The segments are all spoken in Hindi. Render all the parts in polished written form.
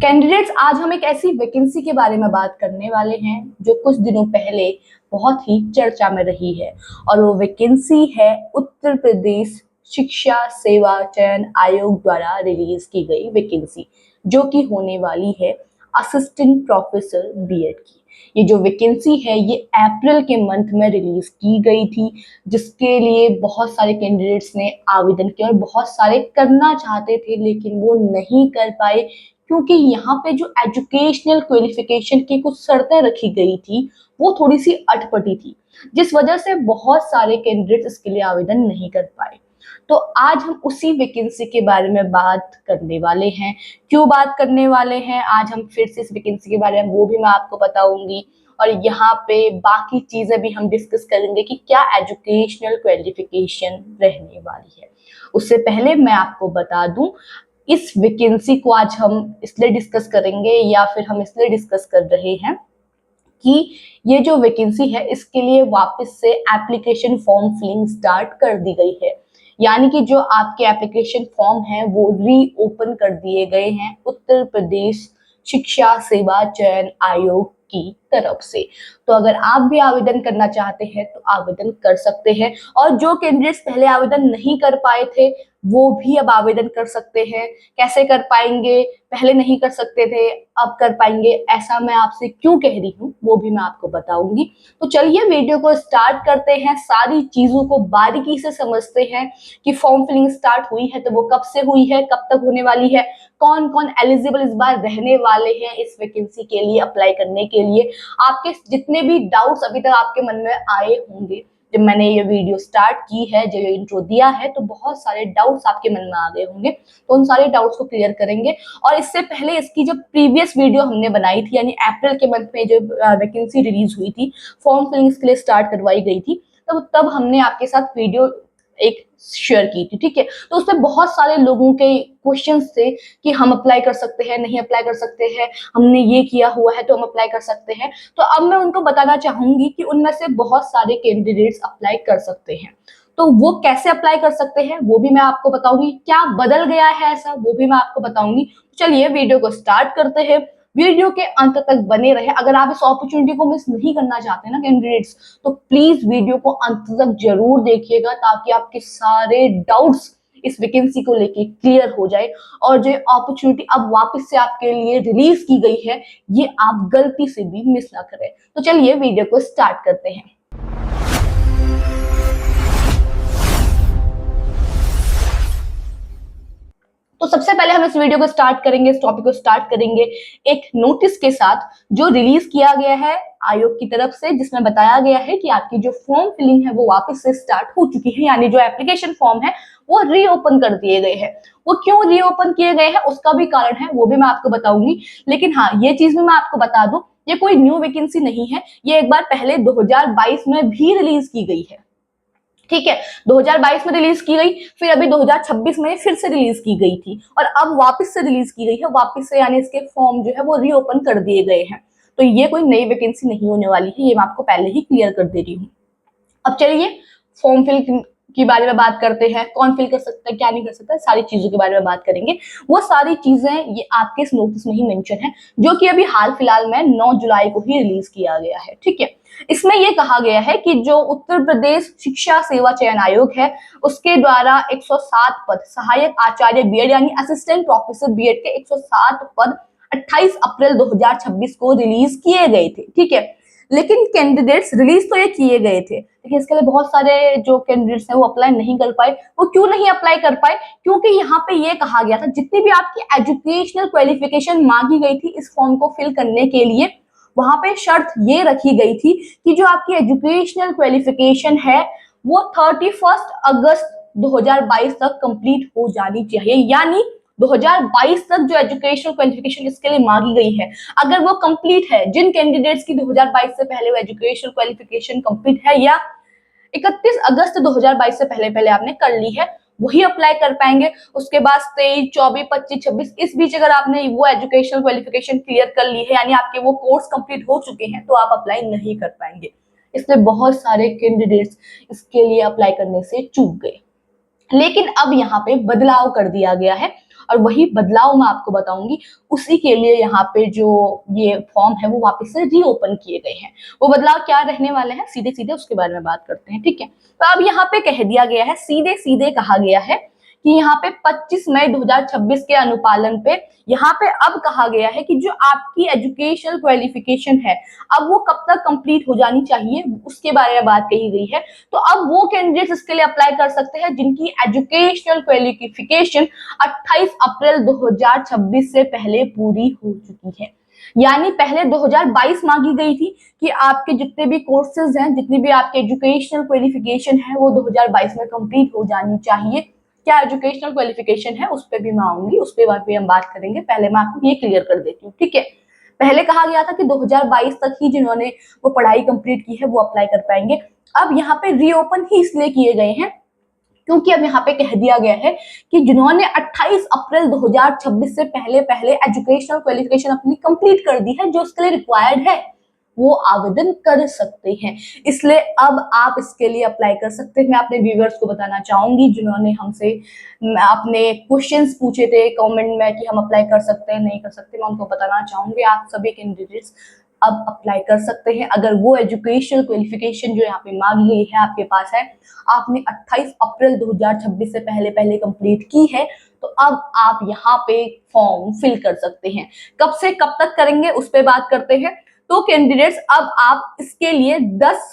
कैंडिडेट्स, आज हम एक ऐसी वैकेंसी के बारे में बात करने वाले हैं जो कुछ दिनों पहले बहुत ही चर्चा में रही है। और वो वैकेंसी है उत्तर प्रदेश शिक्षा सेवा चयन आयोग द्वारा रिलीज की गई वैकेंसी, जो कि होने वाली है असिस्टेंट प्रोफेसर बीएड की। ये जो वैकेंसी है ये अप्रैल के मंथ में रिलीज की गई थी, जिसके लिए बहुत सारे कैंडिडेट्स ने आवेदन किया और बहुत सारे करना चाहते थे लेकिन वो नहीं कर पाए, क्योंकि यहाँ पे जो एजुकेशनल क्वालिफिकेशन की कुछ शर्तें रखी गई थी वो थोड़ी सी अटपटी थी, जिस वजह से बहुत सारे कैंडिडेट्स इसके लिए आवेदन नहीं कर पाए। तो आज हम उसी वैकेंसी के बारे में बात करने वाले हैं। क्यों बात करने वाले हैं आज हम फिर से इस वैकेंसी के बारे में, वो भी मैं आपको बताऊंगी। और यहाँ पे बाकी चीजें भी हम डिस्कस करेंगे कि क्या एजुकेशनल क्वालिफिकेशन रहने वाली है। उससे पहले मैं आपको बता दूं, इस वैकेंसी को आज हम इसलिए डिस्कस करेंगे या फिर हम इसलिए डिस्कस कर रहे हैं कि ये जो वैकेंसी है इसके लिए वापस से एप्लीकेशन फॉर्म फिलिंग स्टार्ट कर दी गई है। यानी कि जो आपके एप्लीकेशन फॉर्म है वो रीओपन कर दिए गए हैं उत्तर प्रदेश शिक्षा सेवा चयन आयोग की तरफ से। तो अगर आप भी आवेदन करना चाहते हैं तो आवेदन कर सकते हैं, और जो कैंडिडेट्स पहले आवेदन नहीं कर पाए थे वो भी अब आवेदन कर सकते हैं। कैसे कर पाएंगे, पहले नहीं कर सकते थे अब कर पाएंगे, ऐसा मैं आपसे क्यों कह रही हूँ वो भी मैं आपको बताऊंगी। तो चलिए वीडियो को स्टार्ट करते हैं, सारी चीजों को बारीकी से समझते हैं कि फॉर्म फिलिंग स्टार्ट हुई है तो वो कब से हुई है, कब तक होने वाली है, कौन कौन एलिजिबल इस बार रहने वाले हैं इस वैकेंसी के लिए अप्लाई करने के लिए। आपके जितने भी डाउट्स अभी तक आपके मन में आए होंगे, जब मैंने ये वीडियो स्टार्ट की है, जो ये इंट्रो दिया है, तो बहुत सारे डाउट्स आपके मन में आ गए होंगे, तो उन सारे डाउट्स को क्लियर करेंगे। और इससे पहले इसकी जब प्रीवियस वीडियो हमने बनाई थी, यानी अप्रैल के मंथ में जब वैकेंसी रिलीज हुई थी, फॉर्म फिलिंग के लिए स्टार्ट करवाई गई थी, तब हमने आपके साथ वीडियो एक शेयर की थी, ठीक है। तो उसमें बहुत सारे लोगों के क्वेश्चंस थे कि हम अप्लाई कर सकते हैं, नहीं अप्लाई कर सकते हैं, हमने ये किया हुआ है तो हम अप्लाई कर सकते हैं। तो अब मैं उनको बताना चाहूंगी कि उनमें से बहुत सारे कैंडिडेट्स अप्लाई कर सकते हैं। तो वो कैसे अप्लाई कर सकते हैं वो भी मैं आपको बताऊंगी, क्या बदल गया है ऐसा वो भी मैं आपको बताऊंगी। चलिए वीडियो को स्टार्ट करते हैं, वीडियो के अंत तक बने रहे। अगर आप इस अपॉर्चुनिटी को मिस नहीं करना चाहते ना कैंडिडेट्स, तो प्लीज वीडियो को अंत तक जरूर देखिएगा, ताकि आपके सारे डाउट्स इस वैकेंसी को लेके क्लियर हो जाए और जो अपॉर्चुनिटी अब वापस से आपके लिए रिलीज की गई है ये आप गलती से भी मिस ना करें। तो चलिए वीडियो को स्टार्ट करते हैं। तो सबसे पहले हम इस वीडियो को स्टार्ट करेंगे, इस टॉपिक को स्टार्ट करेंगे एक नोटिस के साथ जो रिलीज किया गया है आयोग की तरफ से, जिसमें बताया गया है कि आपकी जो फॉर्म फिलिंग है वो वापस से स्टार्ट हो चुकी है, यानी जो एप्लीकेशन फॉर्म है वो रीओपन कर दिए गए हैं। वो क्यों रीओपन किए गए हैं उसका भी कारण है, वो भी मैं आपको बताऊंगी। लेकिन हाँ, ये चीज भी मैं आपको बता दूं, ये कोई न्यू वैकेंसी नहीं है, ये एक बार पहले 2022 में भी रिलीज की गई है, ठीक है। 2022 में रिलीज की गई, फिर अभी 2026 में फिर से रिलीज की गई थी, और अब वापस से रिलीज की गई है, वापस से, यानी इसके फॉर्म जो है वो रीओपन कर दिए गए हैं। तो ये कोई नई वैकेंसी नहीं होने वाली है, ये मैं आपको पहले ही क्लियर कर दे रही हूँ। अब चलिए फॉर्म फिल के बारे में बात करते हैं, कौन फिल कर सकता है क्या नहीं कर सकता है, सारी चीजों के बारे में बात करेंगे। वो सारी चीजें ये आपके इस नोटिस में ही मेंशन है, जो कि अभी हाल फिलहाल में 9 जुलाई को ही रिलीज किया गया है, ठीक है। इसमें यह कहा गया है कि जो उत्तर प्रदेश शिक्षा सेवा चयन आयोग है उसके द्वारा 107 पद सहायक आचार्य बीएड यानी असिस्टेंट प्रोफेसर बीएड के 107 पद 28 अप्रैल 2026 को रिलीज किए गए थे, ठीक है। लेकिन कैंडिडेट्स रिलीज तो ये किए गए थे, लेकिन इसके लिए बहुत सारे जो कैंडिडेट्स हैं वो अप्लाई नहीं कर पाए। वो क्यों नहीं अप्लाई कर पाए? क्योंकि यहाँ पे ये कहा गया था जितनी भी आपकी एजुकेशनल क्वालिफिकेशन मांगी गई थी इस फॉर्म को फिल करने के लिए, वहां पे शर्त ये रखी गई थी कि जो आपकी एजुकेशनल क्वालिफिकेशन है वो 31 अगस्त 2022 तक कंप्लीट हो जानी चाहिए। यानी 2022 तक जो एजुकेशनल क्वालिफिकेशन इसके लिए मांगी गई है, अगर वो कंप्लीट है, जिन कैंडिडेट्स की 2022 से पहले वो एजुकेशनल क्वालिफिकेशन कंप्लीट है या 31 अगस्त 2022 से पहले पहले आपने कर ली है, वही अप्लाई कर पाएंगे। उसके बाद 23, 24, 25, 26 इस बीच अगर आपने वो एजुकेशनल क्वालिफिकेशन क्लियर कर ली है, यानी आपके वो कोर्स कंप्लीट हो चुके हैं, तो आप अप्लाई नहीं कर पाएंगे। इसलिए बहुत सारे कैंडिडेट्स इसके लिए अप्लाई करने से चूक गए। लेकिन अब यहाँ पे बदलाव कर दिया गया है और वही बदलाव मैं आपको बताऊंगी। उसी के लिए यहाँ पे जो ये फॉर्म है वो वापस से रीओपन किए गए हैं। वो बदलाव क्या रहने वाले हैं सीधे सीधे उसके बारे में बात करते हैं, ठीक है। तो अब यहाँ पे कह दिया गया है, सीधे सीधे कहा गया है कि यहाँ पे 25 मई 2026 के अनुपालन पे यहाँ पे अब कहा गया है कि जो आपकी एजुकेशनल क्वालिफिकेशन है अब वो कब तक कंप्लीट हो जानी चाहिए उसके बारे में बात कही गई है। तो अब वो कैंडिडेट्स इसके लिए अप्लाई कर सकते हैं जिनकी एजुकेशनल क्वालिफिकेशन 28 अप्रैल 2026 से पहले पूरी हो चुकी है। यानी पहले 2022 मांगी गई थी कि आपके जितने भी कोर्सेज हैं, जितनी भी आपके एजुकेशनल क्वालिफिकेशन है वो 2022 में कंप्लीट हो जानी चाहिए। क्या एजुकेशनल क्वालिफिकेशन है उस पर भी मैं आऊंगी, उस पर भी हम बात करेंगे। पहले मैं आपको ये क्लियर कर देती हूँ, ठीक है। पहले कहा गया था कि 2022 तक ही जिन्होंने वो पढ़ाई कंप्लीट की है वो अप्लाई कर पाएंगे। अब यहाँ पे रीओपन ही इसलिए किए गए हैं क्योंकि अब यहाँ पे कह दिया गया है कि जिन्होंने 28 अप्रैल 2026 से पहले पहले एजुकेशनल क्वालिफिकेशन अपनी कंप्लीट कर दी है, जो उसके लिए रिक्वायर्ड है, वो आवेदन कर सकते हैं। इसलिए अब आप इसके लिए अप्लाई कर सकते हैं। मैं अपने व्यूअर्स को बताना चाहूंगी जिन्होंने हमसे अपने क्वेश्चंस पूछे थे कमेंट में कि हम अप्लाई कर सकते हैं नहीं कर सकते, मैं उनको बताना चाहूंगी आप सभी कैंडिडेट्स अब अप्लाई कर सकते हैं। अगर वो एजुकेशनल क्वालिफिकेशन जो यहाँ पे मांगी गई है आपके पास है, आपने 28 अप्रैल 2026 से पहले पहले कंप्लीट की है, तो अब आप यहाँ पे फॉर्म फिल कर सकते हैं। कब से कब तक करेंगे उस पर बात करते हैं। तो कैंडिडेट्स अब आप इसके लिए 10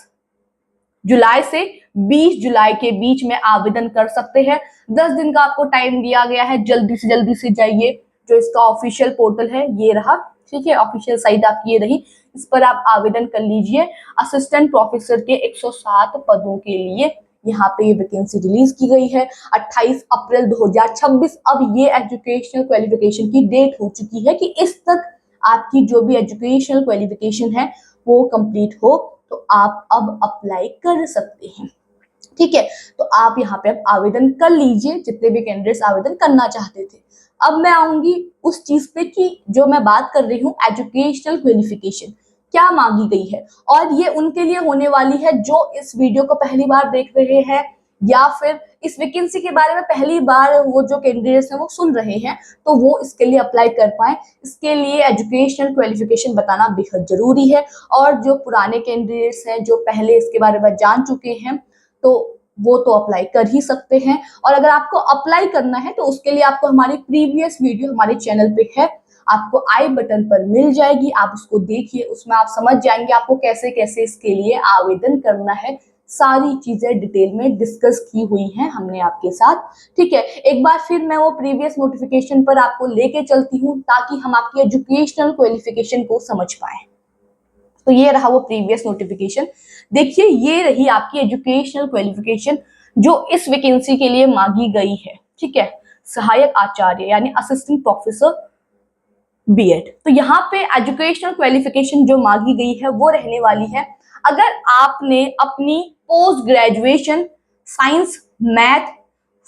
जुलाई से 20 जुलाई के बीच में आवेदन कर सकते हैं। 10 दिन का आपको टाइम दिया गया है, जल्दी से जाइए। जो इसका ऑफिशियल पोर्टल है ये रहा, ठीक है, ऑफिशियल साइट आपकी ये रही, इस पर आप आवेदन कर लीजिए। असिस्टेंट प्रोफेसर के 107 पदों के लिए यहाँ पे ये वैकेंसी रिलीज की गई है 28 अप्रैल 2026। अब ये एजुकेशनल क्वालिफिकेशन की डेट हो चुकी है कि इस तक आपकी जो भी एजुकेशनल क्वालिफिकेशन है वो कंप्लीट हो, तो आप अब अप्लाई कर सकते हैं, ठीक है। तो आप यहाँ पे अब आवेदन कर लीजिए जितने भी कैंडिडेट्स आवेदन करना चाहते थे। अब मैं आऊंगी उस चीज पे कि जो मैं बात कर रही हूँ एजुकेशनल क्वालिफिकेशन क्या मांगी गई है, और ये उनके लिए होने वाली है जो इस वीडियो को पहली बार देख रहे हैं या फिर इस वैकेंसी के बारे में पहली बार वो जो कैंडिडेट्स हैं वो सुन रहे हैं, तो वो इसके लिए अप्लाई कर पाए। इसके लिए एजुकेशनल क्वालिफिकेशन बताना बेहद जरूरी है। और जो पुराने कैंडिडेट्स हैं जो पहले इसके बारे में जान चुके हैं तो वो तो अप्लाई कर ही सकते हैं। और अगर आपको अप्लाई करना है तो उसके लिए आपको हमारी प्रीवियस वीडियो हमारे चैनल पे है, आपको आई बटन पर मिल जाएगी, आप उसको देखिए, उसमें आप समझ जाएंगे आपको कैसे कैसे इसके लिए आवेदन करना है। सारी चीजें डिटेल में डिस्कस की हुई हैं हमने आपके साथ, ठीक है। एक बार फिर मैं वो प्रीवियस नोटिफिकेशन पर आपको लेके चलती हूँ ताकि हम आपकी एजुकेशनल क्वालिफिकेशन को समझ पाए। तो ये रहा वो प्रीवियस नोटिफिकेशन, देखिए ये रही आपकी एजुकेशनल क्वालिफिकेशन जो इस वैकेंसी के लिए मांगी गई है, ठीक है। सहायक आचार्य यानी असिस्टेंट प्रोफेसर बीएड। तो यहाँ पे एजुकेशनल क्वालिफिकेशन जो मांगी गई है वो रहने वाली है, अगर आपने अपनी post graduation science, math,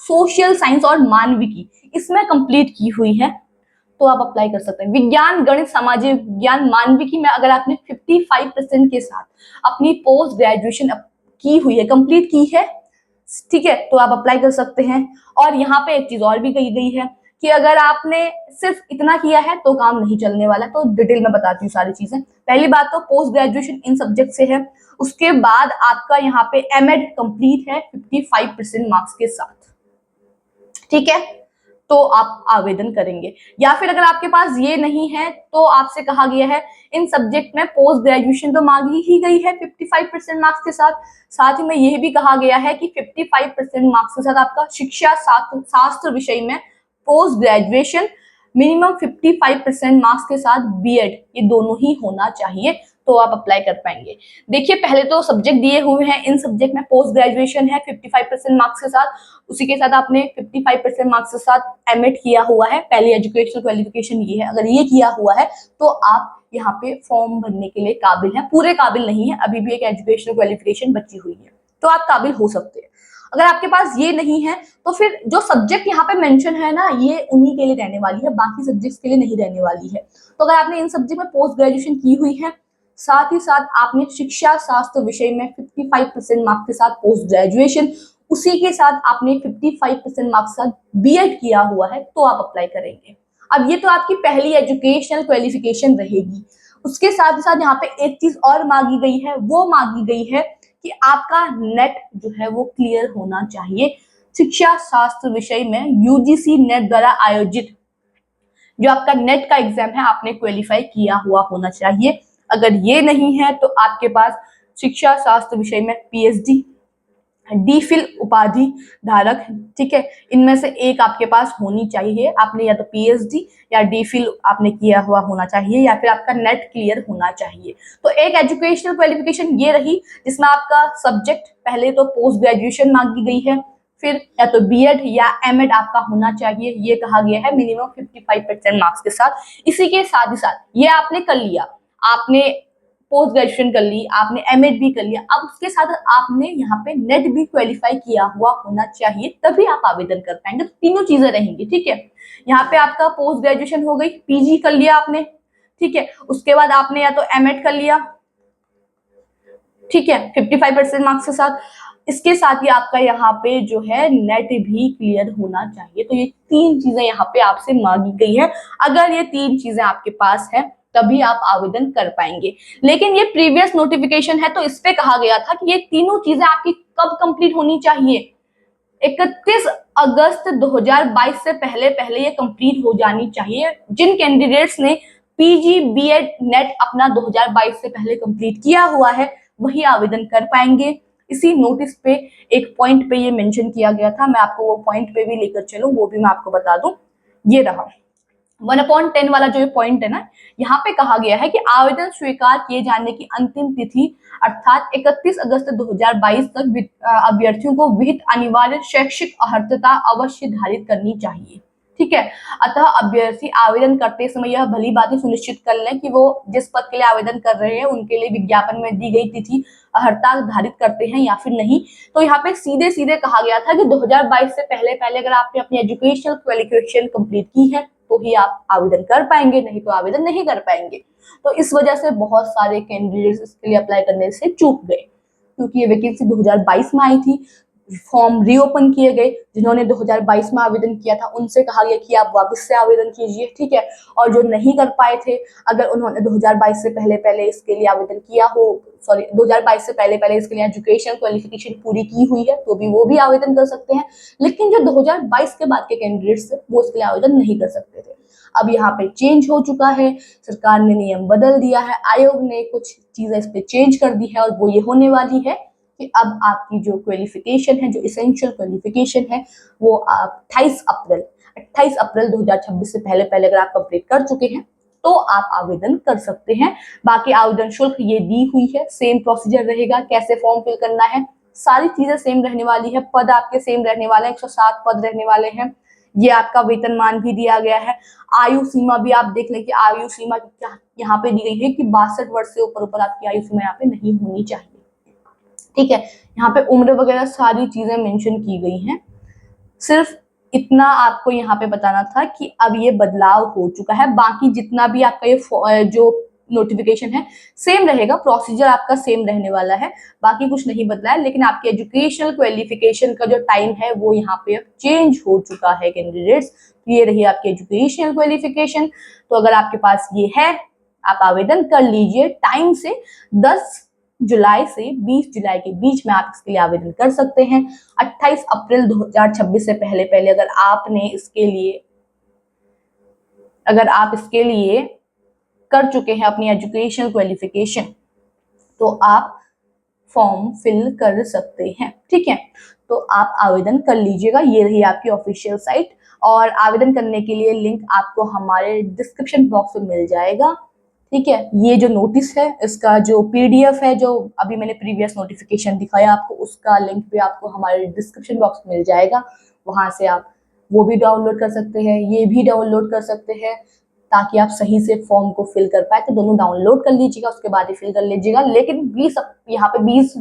social science और मानविकी इसमें कंप्लीट की हुई है तो आप अप्लाई कर सकते हैं। विज्ञान, गणित, सामाजिक विज्ञान, मानविकी में अगर आपने 55% के साथ अपनी पोस्ट ग्रेजुएशन की हुई है, कंप्लीट की है, ठीक है, तो आप अप्लाई कर सकते हैं। और यहाँ पे एक चीज और भी कही गई है कि अगर आपने सिर्फ इतना किया है तो काम नहीं चलने वाला। तो डिटेल में बताती हूँ सारी चीजें। पहली बात तो पोस्ट ग्रेजुएशन इन सब्जेक्ट से है, उसके बाद आपका यहाँ पे एमएड कंप्लीट है 55% मार्क्स के साथ, ठीक है, तो आप आवेदन करेंगे। या फिर अगर आपके पास ये नहीं है तो आपसे कहा गया है इन सब्जेक्ट में पोस्ट ग्रेजुएशन तो मांगी ही गई है 55% मार्क्स के साथ, साथ ही में यह भी कहा गया है कि 55% मार्क्स के साथ आपका शिक्षा शास्त्र विषय में पोस्ट ग्रेजुएशन मिनिमम 55% मार्क्स के साथ बीएड, ये दोनों ही होना चाहिए, तो आप अप्लाई कर पाएंगे। देखिए पहले तो सब्जेक्ट दिए हुए हैं, इन सब्जेक्ट में पोस्ट ग्रेजुएशन है 55% मार्क्स के साथ, उसी के साथ आपने 55% मार्क्स के साथ एमएड किया हुआ है। पहली एजुकेशनल क्वालिफिकेशन ये है, अगर ये किया हुआ है तो आप यहाँ पे फॉर्म भरने के लिए काबिल हैं। पूरे काबिल नहीं है, अभी भी एक एजुकेशनल क्वालिफिकेशन बची हुई है, तो आप काबिल हो सकते हैं। अगर आपके पास ये नहीं है तो फिर जो सब्जेक्ट यहाँ पे मेंशन है ना, ये उन्हीं के लिए रहने वाली है, बाकी सब्जेक्ट्स के लिए नहीं रहने वाली है। तो अगर आपने इन सब्जेक्ट में पोस्ट ग्रेजुएशन की हुई है, साथ ही साथ आपने शिक्षा शास्त्र विषय में 55% मार्क्स के साथ पोस्ट ग्रेजुएशन, उसी के साथ आपने 55% मार्क्स का बीएड किया हुआ है तो आप अप्लाई करेंगे। अब ये तो आपकी पहली एजुकेशनल क्वालिफिकेशन रहेगी। उसके साथ ही साथ यहाँ पे एक चीज और मांगी गई है, वो मांगी गई है कि आपका नेट जो है वो क्लियर होना चाहिए। शिक्षा शास्त्र विषय में यूजीसी नेट द्वारा आयोजित जो आपका नेट का एग्जाम है आपने क्वालिफाई किया हुआ होना चाहिए। अगर ये नहीं है तो आपके पास शिक्षा शास्त्र विषय में पीएचडी, डीफिल उपाधि धारक, ठीक है, इनमें से एक आपके पास होनी चाहिए। आपने या तो पीएचडी या डीफिल आपने किया हुआ होना चाहिए या फिर आपका नेट क्लियर होना चाहिए। तो एक एजुकेशनल क्वालिफिकेशन ये रही जिसमें आपका सब्जेक्ट पहले तो पोस्ट ग्रेजुएशन मांगी गई है, फिर या तो बीएड या एमएड आपका होना चाहिए, ये कहा गया है मिनिमम 55% मार्क्स के साथ। इसी के साथ ही साथ ये आपने कर लिया, आपने पोस्ट ग्रेजुएशन कर ली, आपने एमएड भी कर लिया, अब उसके साथ आपने यहाँ पे नेट भी क्वालिफाई किया हुआ होना चाहिए, तभी आप आवेदन कर पाएंगे। तो तीनों चीजें रहेंगी, ठीक है। यहाँ पे आपका पोस्ट ग्रेजुएशन हो गई, पीजी कर लिया आपने, ठीक है, उसके बाद आपने या तो एमएड कर लिया, ठीक है, 55% मार्क्स के साथ। इसके साथ ही आपका यहाँ पे जो है नेट भी क्लियर होना चाहिए। तो ये तीन चीजें यहाँ पे आपसे मांगी गई है। अगर ये तीन चीजें आपके पास है तभी आप आवेदन कर पाएंगे। लेकिन ये प्रीवियस नोटिफिकेशन है तो इस पे कहा गया था कि ये तीनों चीजें आपकी कब कंप्लीट होनी चाहिए, 31 अगस्त 2022 से पहले पहले ये कंप्लीट हो जानी चाहिए। जिन कैंडिडेट्स ने पीजी बीएड नेट अपना 2022 से पहले कंप्लीट किया हुआ है वही आवेदन कर पाएंगे। इसी नोटिस पे एक पॉइंट पे ये मेंशन किया गया था, मैं आपको वो पॉइंट पे भी लेकर चलूं, वो भी मैं आपको बता दूं। ये रहा 1/10 वाला जो पॉइंट है ना, यहाँ पे कहा गया है कि आवेदन स्वीकार किए जाने की अंतिम तिथि अर्थात 31 अगस्त 2022 तक अभ्यर्थियों को विहित अनिवार्य शैक्षिक अर्हता अवश्य धारित करनी चाहिए, ठीक है। अतः अभ्यर्थी आवेदन करते समय यह भली बात सुनिश्चित कर लें कि वो जिस पद के लिए आवेदन कर रहे हैं उनके लिए विज्ञापन में दी गई तिथि अर्हता धारित करते हैं या फिर नहीं। तो यहाँ पे सीधे सीधे कहा गया था कि 2022 से पहले पहले अगर आपने अपनी एजुकेशनल क्वालिफिकेशन कंप्लीट की है तो ही आप आवेदन कर पाएंगे, नहीं तो आवेदन नहीं कर पाएंगे। तो इस वजह से बहुत सारे कैंडिडेट्स इसके लिए अप्लाई करने से चूक गए, क्योंकि ये वैकेंसी 2022 में आई थी, फॉर्म रीओपन किए गए। जिन्होंने 2022 में आवेदन किया था उनसे कहा गया कि आप वापस से आवेदन कीजिए, ठीक है। और जो नहीं कर पाए थे, अगर उन्होंने 2022 से पहले पहले इसके लिए आवेदन किया हो, 2022 से पहले पहले इसके लिए एजुकेशन क्वालिफिकेशन पूरी की हुई है तो भी वो भी आवेदन कर सकते हैं। लेकिन जो 2022 के बाद के कैंडिडेट्स थे वो इसके लिए आवेदन नहीं कर सकते थे। अब यहाँ पे चेंज हो चुका है, सरकार ने नियम बदल दिया है, आयोग ने कुछ चीजें इस पे चेंज कर दी है और वो ये होने वाली है कि अब आपकी जो क्वालिफिकेशन है, जो इसेंशियल क्वालिफिकेशन है, वो आप 28 अप्रैल 2026 से पहले पहले अगर आप कंप्लीट कर चुके हैं तो आप आवेदन कर सकते हैं। बाकी आवेदन शुल्क ये दी हुई है, सेम प्रोसीजर रहेगा, कैसे फॉर्म फिल करना है, सारी चीजें सेम रहने वाली है, पद आपके सेम रहने वाले हैं, 107 पद रहने वाले हैं। ये आपका वेतनमान भी दिया गया है। आयु सीमा भी आप देख लें कि आयु सीमा क्या यहाँ पे दी गई है कि 62 वर्ष से ऊपर आपकी आयु सीमा यहाँ पे नहीं होनी चाहिए, ठीक है। यहाँ पे उम्र वगैरह सारी चीजें मेंशन की गई हैं। सिर्फ इतना आपको यहाँ पे बताना था कि अब ये बदलाव हो चुका है। बाकी जितना भी आपका ये जो नोटिफिकेशन है सेम रहेगा, प्रोसीजर आपका सेम रहने वाला है, बाकी कुछ नहीं बदला है। लेकिन आपकी एजुकेशनल क्वालिफिकेशन का जो टाइम है वो यहाँ पे अब चेंज हो चुका है कैंडिडेट्स। तो ये रही आपकी एजुकेशनल क्वालिफिकेशन। तो अगर आपके पास ये है आप आवेदन कर लीजिए टाइम से। 10 जुलाई से 20 जुलाई के बीच में आप इसके लिए आवेदन कर सकते हैं। 28 अप्रैल 2026 से पहले पहले अगर आप इसके लिए कर चुके हैं अपनी एजुकेशनल क्वालिफिकेशन तो आप फॉर्म फिल कर सकते हैं, ठीक है। तो आप आवेदन कर लीजिएगा। ये रही आपकी ऑफिशियल साइट और आवेदन करने के लिए लिंक आपको हमारे डिस्क्रिप्शन बॉक्स में मिल जाएगा, ठीक है। ये जो नोटिस है इसका जो पीडीएफ है, जो अभी मैंने प्रीवियस नोटिफिकेशन दिखाया आपको, उसका लिंक भी आपको हमारे डिस्क्रिप्शन बॉक्स में मिल जाएगा। वहां से आप वो भी डाउनलोड कर सकते हैं, ये भी डाउनलोड कर सकते हैं, ताकि आप सही से फॉर्म को फिल कर पाए। तो दोनों डाउनलोड कर लीजिएगा, उसके बाद ही फिल कर लीजिएगा। लेकिन 20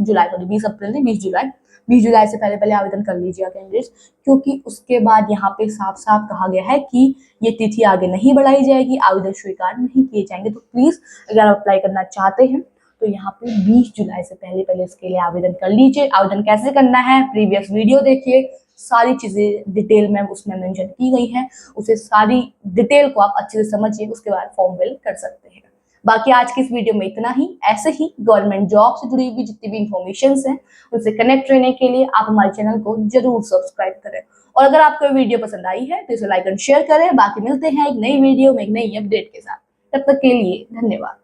जुलाई से पहले पहले आवेदन कर लीजिएगा कैंडिडेट्स, क्योंकि उसके बाद यहाँ पे साफ साफ कहा गया है कि ये तिथि आगे नहीं बढ़ाई जाएगी, आवेदन स्वीकार नहीं किए जाएंगे। तो प्लीज अगर आप अप्लाई करना चाहते हैं तो यहाँ पे 20 जुलाई से पहले पहले इसके लिए आवेदन कर लीजिए। आवेदन कैसे करना है, प्रीवियस वीडियो देखिए, सारी चीजें डिटेल में उसमें मेंशन की गई हैं, उसे सारी डिटेल को आप अच्छे से समझिए, उसके बाद फॉर्म फिल कर सकते हैं। बाकी आज की इस वीडियो में इतना ही। ऐसे ही गवर्नमेंट जॉब से जुड़ी हुई जितनी भी इंफॉर्मेशन हैं उनसे कनेक्ट रहने के लिए आप हमारे चैनल को जरूर सब्सक्राइब करें, और अगर आपको वीडियो पसंद आई है तो इसे लाइक एंड शेयर करें। बाकी मिलते हैं एक नई वीडियो में एक नई अपडेट के साथ, तब तक के लिए धन्यवाद।